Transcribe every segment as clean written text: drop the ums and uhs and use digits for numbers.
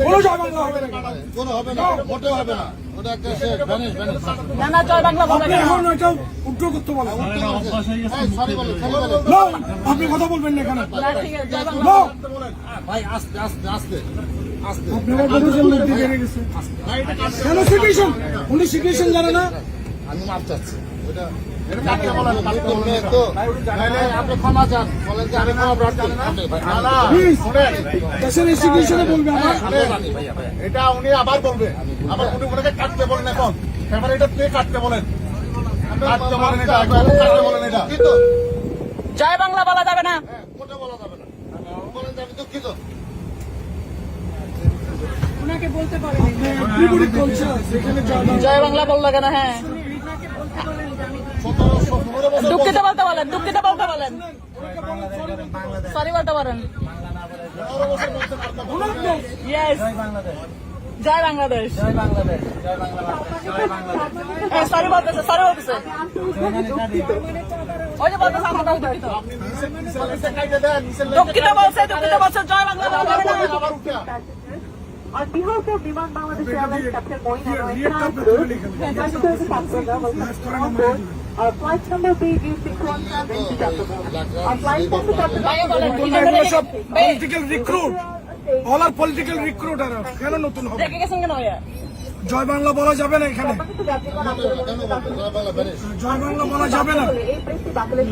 কোনো জয় বাংলা হবে না, কোনো হবে না, মোটেও হবে না। ওটা একটা ভ্যানিশ ভ্যানিশ। না না জয় বাংলা বলে আপনি এখন এটা উল্টো করতে বলেন। সরি বলো, সরি বলো। No, আপনি কথা বলবেন না এখানে। না ঠিক আছে জয় বাংলা No, ভাই আস্তে আস্তে আস্তে আস্তে। আপনারা বলেছেন লোক দিয়ে বেড়ে গেছে। কেন সিচুয়েশন? উনি সিচুয়েশন জানে না। আমি মাপ চাচ্ছি। এটা কাটতে বলেন, কাটতে বলেন তো। নাইলে আপনি ক্ষমা চান, বলেন যে আমি ক্ষমা প্রার্থী। প্লিজ, দেশের এই সিচুয়েশনে বলবে আমার। এটা উনি আবার বলবে, আবার উনি ওনাকে কাটতে বলেন। এখন এবার এটা প্লে কাটতে বলেন, কাটতে বলেন, এটা কাটতে বলেন। এটা দুঃখিত। জয় বাংলা বলা যাবে না। হ্যাঁ, মোটেও বলা যাবে না। বলেন যে আমি দুঃখিত। উনাকে বলতে পারেন বিপরীত বলছে, সেখানে জয় বাংলা। জয় বাংলা বললো কেন? হ্যাঁ 17 বছর দুঃখিত বলতে বলেন, দুঃখিত বলতে বলেন, সরি বলতে পারেন। ইয়েস জয় বাংলাদেশ, হ্যাঁ সরি বলতেছে, সরি বলতেছে। ওই যে বলতেছে আমরা দুঃখিত, দুঃখিত বলছে, দুঃখিত বলছে, জয় বাংলা বলা যাবে না। আবার উঠে On behalf of Viman Bangladesh Airlines, Captain Moin and flight number BG617 to Chattogram. Our flight time to Chattogram. ভাইয়া বলেন এগুলো সব পলিটিক্যাল রিক্রুট, অল আর পলিটিক্যাল রিক্রুটার। কেন নতুন হবে? দেখে গেছেন কেন ভাইয়া? জয় বাংলা বলা যাবে না এখানে, জয় বাংলা বলা যাবে না।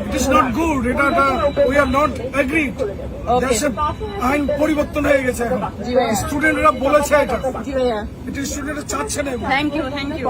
ইট ইজ নট গুড, এটা উই আর নট এগ্রিড। দেশে আইন পরিবর্তন হয়ে গেছে এখন, স্টুডেন্টরা বলেছে এটা, জি ভাইয়া, এটা স্টুডেন্টরা চাচ্ছে না। Thank you, thank you.